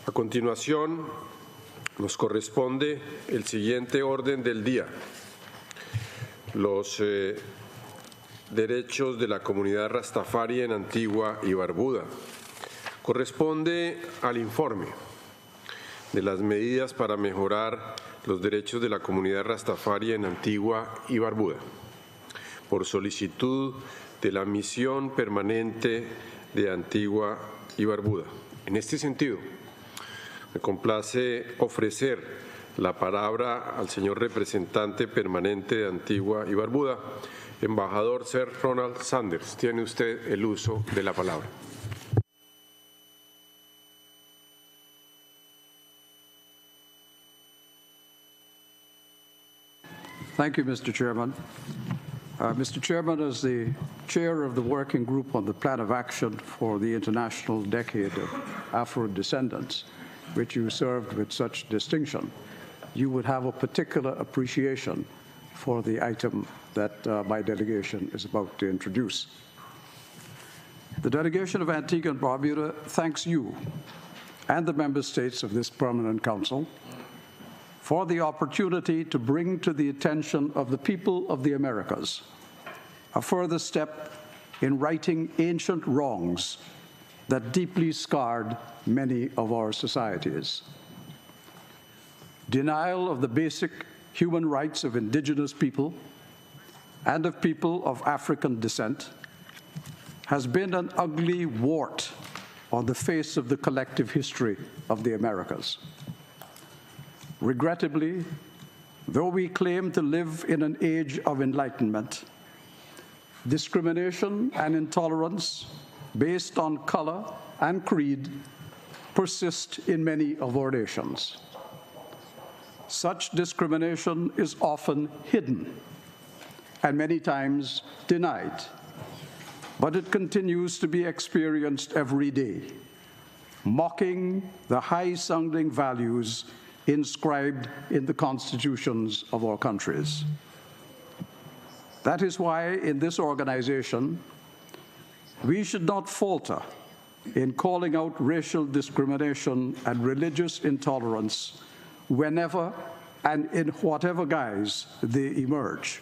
A continuación, nos corresponde el siguiente orden del día. Los derechos de la comunidad Rastafari en Antigua y Barbuda. Corresponde al informe de las medidas para mejorar los derechos de la comunidad Rastafari en Antigua y Barbuda, por solicitud de la Misión Permanente de Antigua y Barbuda. En este sentido, me complace ofrecer la palabra al señor representante permanente de Antigua y Barbuda, embajador Sir Ronald Sanders. Tiene usted el uso de la palabra. Thank you, Mr. Chairman. Mr. Chairman, as the chair of the Working Group on the Plan of Action for the International Decade of Afro-Descendants, which you served with such distinction, you would have a particular appreciation for the item that my delegation is about to introduce. The delegation of Antigua and Barbuda thanks you and the member states of this Permanent Council for the opportunity to bring to the attention of the people of the Americas a further step in righting ancient wrongs that deeply scarred many of our societies. Denial of the basic human rights of indigenous people and of people of African descent has been an ugly wart on the face of the collective history of the Americas. Regrettably, though we claim to live in an age of enlightenment, discrimination and intolerance based on color and creed persist in many of our nations. Such discrimination is often hidden and many times denied, but it continues to be experienced every day, mocking the high-sounding values inscribed in the constitutions of our countries. That is why in this organization, we should not falter in calling out racial discrimination and religious intolerance whenever and in whatever guise they emerge.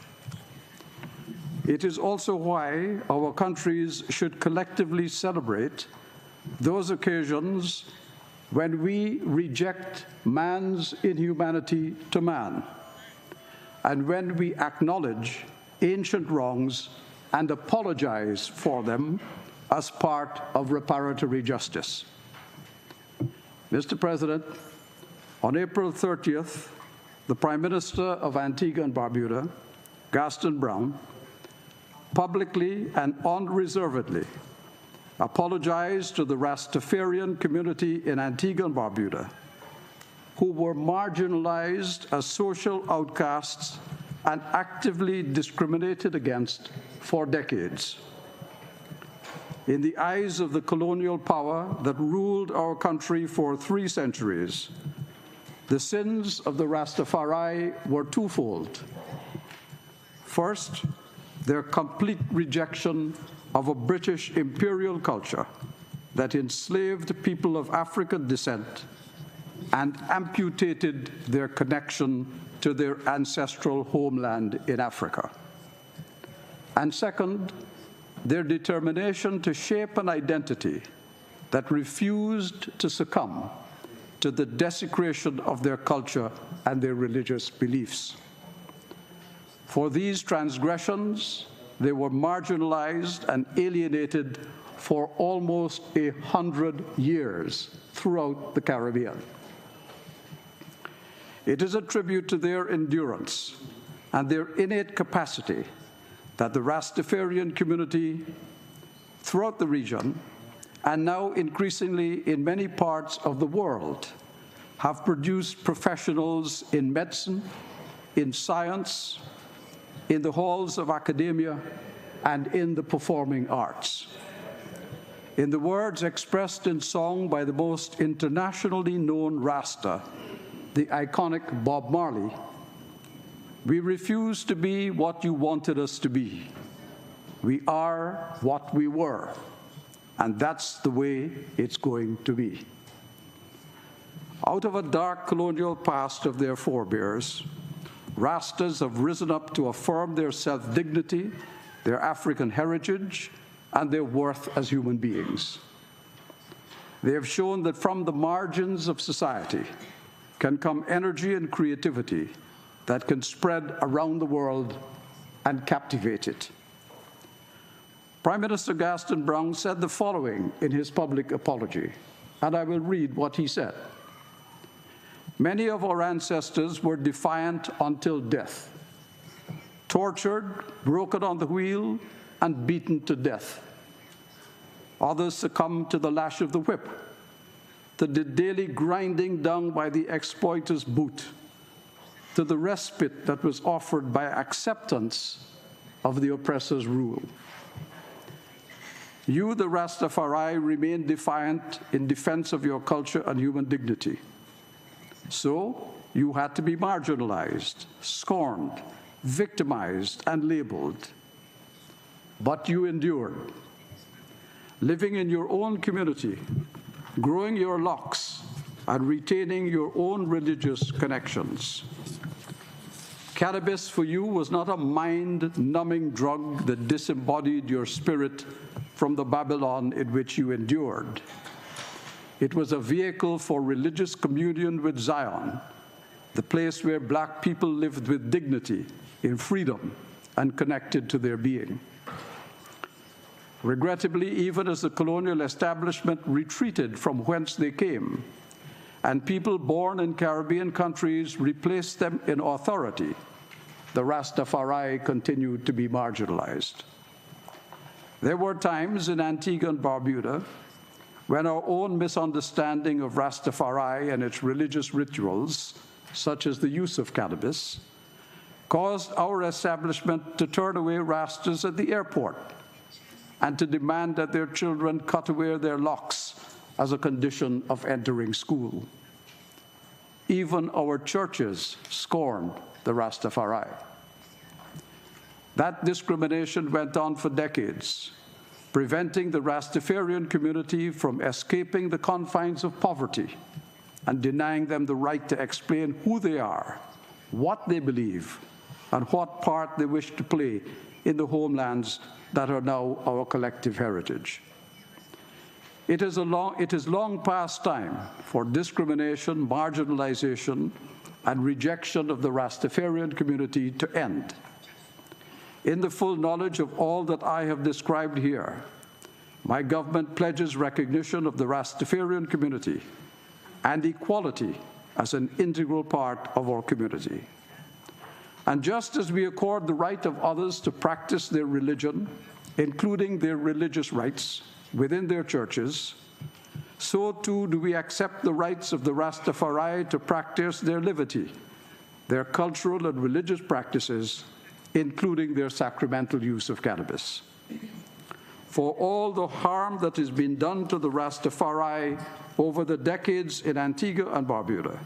It is also why our countries should collectively celebrate those occasions when we reject man's inhumanity to man, and when we acknowledge ancient wrongs and apologize for them as part of reparatory justice. Mr. President, on April 30th, the Prime Minister of Antigua and Barbuda, Gaston Brown, publicly and unreservedly apologized to the Rastafarian community in Antigua and Barbuda, who were marginalized as social outcasts and actively discriminated against for decades. In the eyes of the colonial power that ruled our country for 3 centuries, the sins of the Rastafari were twofold. First, their complete rejection of a British imperial culture that enslaved people of African descent and amputated their connection to their ancestral homeland in Africa. And second, their determination to shape an identity that refused to succumb to the desecration of their culture and their religious beliefs. For these transgressions, they were marginalized and alienated for almost 100 years throughout the Caribbean. It is a tribute to their endurance and their innate capacity that the Rastafarian community throughout the region, and now increasingly in many parts of the world, have produced professionals in medicine, in science, in the halls of academia, and in the performing arts. In the words expressed in song by the most internationally known Rasta, the iconic Bob Marley, "We refuse to be what you wanted us to be. We are what we were, and that's the way it's going to be." Out of a dark colonial past of their forebears, Rastas have risen up to affirm their self-dignity, their African heritage, and their worth as human beings. They have shown that from the margins of society can come energy and creativity that can spread around the world and captivate it. Prime Minister Gaston Browne said the following in his public apology, and I will read what he said. Many of our ancestors were defiant until death, tortured, broken on the wheel, and beaten to death. Others succumbed to the lash of the whip, to the daily grinding down by the exploiter's boot, to the respite that was offered by acceptance of the oppressor's rule. You, the Rastafari, remain defiant in defense of your culture and human dignity. So you had to be marginalized, scorned, victimized, and labeled. But you endured. Living in your own community, growing your locks, and retaining your own religious connections. Cannabis for you was not a mind-numbing drug that disembodied your spirit from the Babylon in which you endured. It was a vehicle for religious communion with Zion, the place where Black people lived with dignity, in freedom, and connected to their being. Regrettably, even as the colonial establishment retreated from whence they came, and people born in Caribbean countries replaced them in authority, the Rastafari continued to be marginalized. There were times in Antigua and Barbuda when our own misunderstanding of Rastafari and its religious rituals, such as the use of cannabis, caused our establishment to turn away Rastas at the airport and to demand that their children cut away their locks as a condition of entering school. Even our churches scorned the Rastafari. That discrimination went on for decades, preventing the Rastafarian community from escaping the confines of poverty and denying them the right to explain who they are, what they believe, and what part they wish to play in the homelands that are now our collective heritage. It is long past time for discrimination, marginalization, and rejection of the Rastafarian community to end. In the full knowledge of all that I have described here, my government pledges recognition of the Rastafarian community and equality as an integral part of our community. And just as we accord the right of others to practice their religion, including their religious rights within their churches, so too do we accept the rights of the Rastafari to practice their liberty, their cultural and religious practices, including their sacramental use of cannabis. For all the harm that has been done to the Rastafari over the decades in Antigua and Barbuda,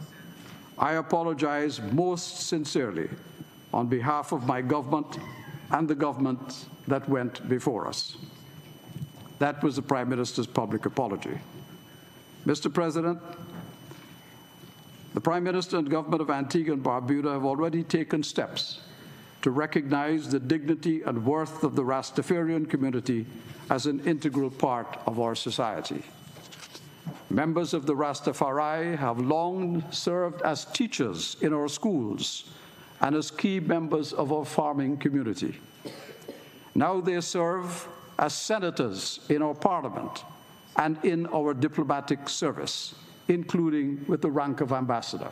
I apologize most sincerely on behalf of my government and the government that went before us. That was the Prime Minister's public apology. Mr. President, the Prime Minister and government of Antigua and Barbuda have already taken steps to recognize the dignity and worth of the Rastafarian community as an integral part of our society. Members of the Rastafari have long served as teachers in our schools and as key members of our farming community. Now they serve as senators in our parliament and in our diplomatic service, including with the rank of ambassador.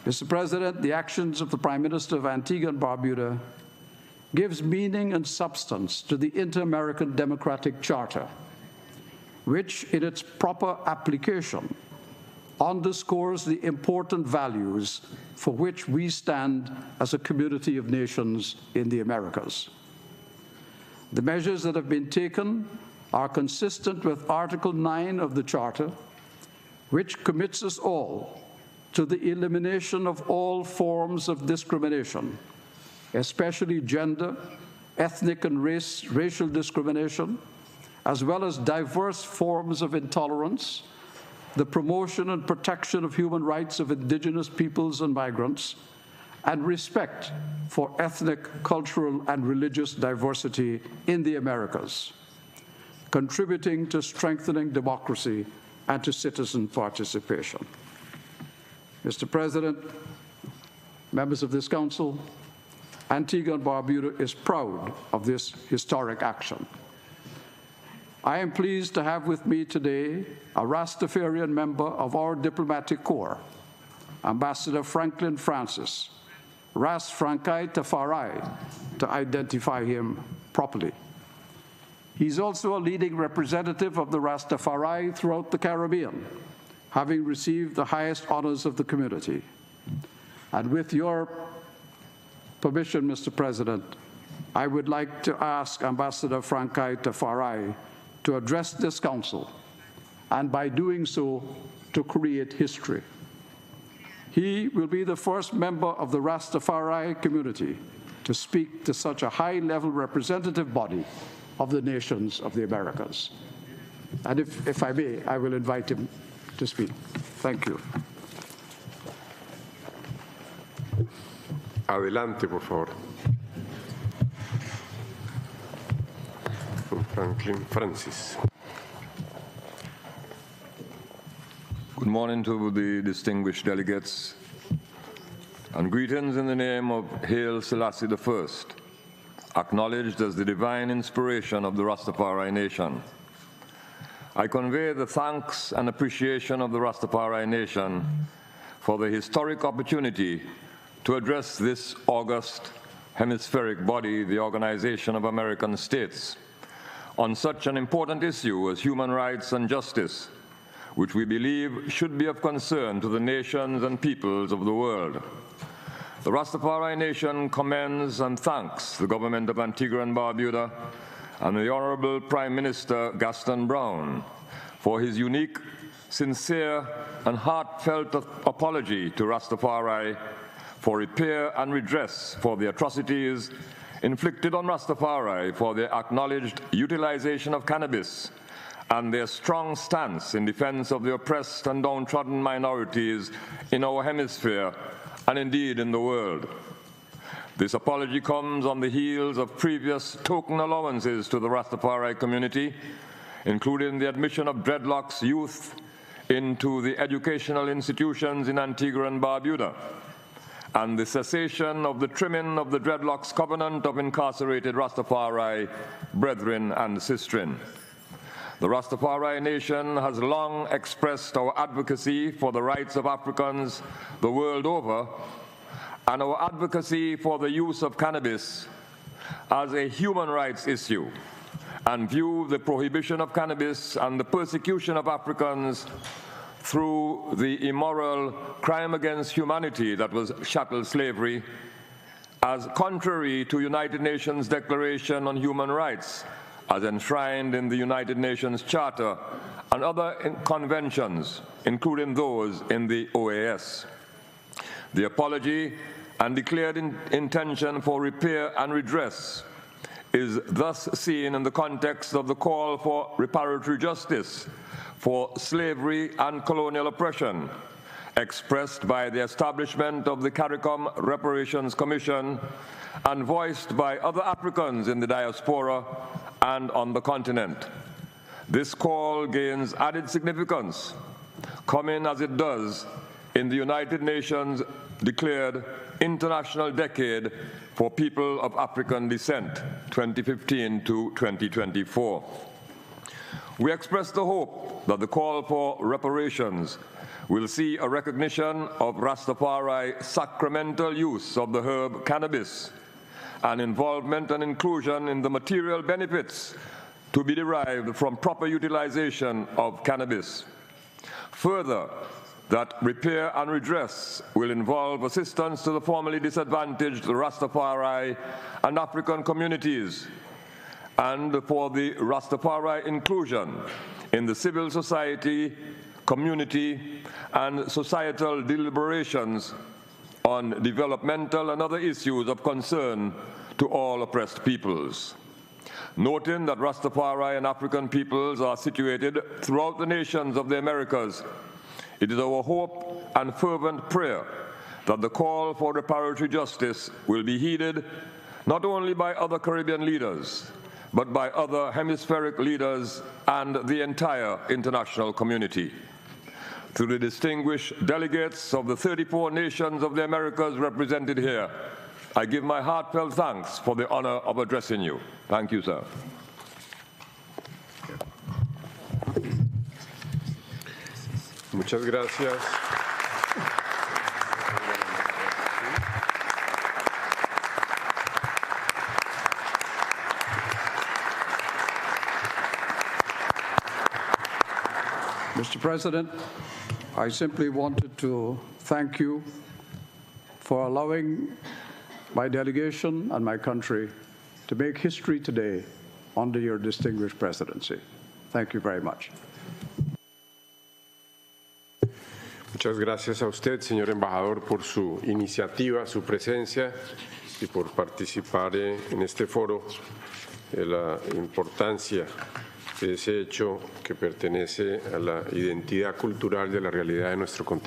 Mr. President, the actions of the Prime Minister of Antigua and Barbuda gives meaning and substance to the Inter-American Democratic Charter, which in its proper application underscores the important values for which we stand as a community of nations in the Americas. The measures that have been taken are consistent with Article 9 of the Charter, which commits us all to the elimination of all forms of discrimination, especially gender, ethnic and racial discrimination, as well as diverse forms of intolerance, the promotion and protection of human rights of indigenous peoples and migrants, and respect for ethnic, cultural, and religious diversity in the Americas, contributing to strengthening democracy and to citizen participation. Mr. President, members of this Council, Antigua and Barbuda is proud of this historic action. I am pleased to have with me today a Rastafarian member of our diplomatic corps, Ambassador Franklin Francis, Ras Frankai Tafari, to identify him properly. He's also a leading representative of the Rastafari throughout the Caribbean, having received the highest honors of the community. And with your permission, Mr. President, I would like to ask Ambassador Frankai Tafari to address this Council, and by doing so, to create history. He will be the first member of the Rastafari community to speak to such a high-level representative body of the nations of the Americas. And if I may, I will invite him to speak. Thank you. Adelante, por favor. Franklin Francis. Good morning to the distinguished delegates, and greetings in the name of Haile Selassie I, acknowledged as the divine inspiration of the Rastafari nation. I convey the thanks and appreciation of the Rastafari nation for the historic opportunity to address this august hemispheric body, the Organization of American States, on such an important issue as human rights and justice, which we believe should be of concern to the nations and peoples of the world. The Rastafari nation commends and thanks the government of Antigua and Barbuda and the Honorable Prime Minister Gaston Brown for his unique, sincere, and heartfelt apology to Rastafari for repair and redress for the atrocities inflicted on Rastafari for their acknowledged utilization of cannabis and their strong stance in defense of the oppressed and downtrodden minorities in our hemisphere and indeed in the world. This apology comes on the heels of previous token allowances to the Rastafari community, including the admission of dreadlocks youth into the educational institutions in Antigua and Barbuda, and the cessation of the trimming of the dreadlocks covenant of incarcerated Rastafari brethren and sistren. The Rastafari nation has long expressed our advocacy for the rights of Africans the world over, and our advocacy for the use of cannabis as a human rights issue, and view the prohibition of cannabis and the persecution of Africans through the immoral crime against humanity that was chattel slavery as contrary to United Nations Declaration on Human Rights, as enshrined in the United Nations Charter and other conventions, including those in the OAS. The apology and declared intention for repair and redress is thus seen in the context of the call for reparatory justice for slavery and colonial oppression, expressed by the establishment of the CARICOM Reparations Commission and voiced by other Africans in the diaspora and on the continent. This call gains added significance, coming as it does in the United Nations declared International Decade for People of African Descent, 2015 to 2024. We express the hope that the call for reparations will see a recognition of Rastafari's sacramental use of the herb cannabis and involvement and inclusion in the material benefits to be derived from proper utilization of cannabis. Further, that repair and redress will involve assistance to the formerly disadvantaged Rastafari and African communities, and for the Rastafari inclusion in the civil society, community, and societal deliberations on developmental and other issues of concern to all oppressed peoples. noting that Rastafari and African peoples are situated throughout the nations of the Americas, it is our hope and fervent prayer that the call for reparatory justice will be heeded not only by other Caribbean leaders, but by other hemispheric leaders and the entire international community. To the distinguished delegates of the 34 nations of the Americas represented here, I give my heartfelt thanks for the honor of addressing you. Thank you, sir. Muchas gracias. Mr. President, I simply wanted to thank you for allowing my delegation and my country to make history today under your distinguished presidency. Thank you very much. Muchas gracias a usted, señor embajador, por su iniciativa, su presencia y por participar en este foro de la importancia de ese hecho que pertenece a la identidad cultural de la realidad de nuestro continente.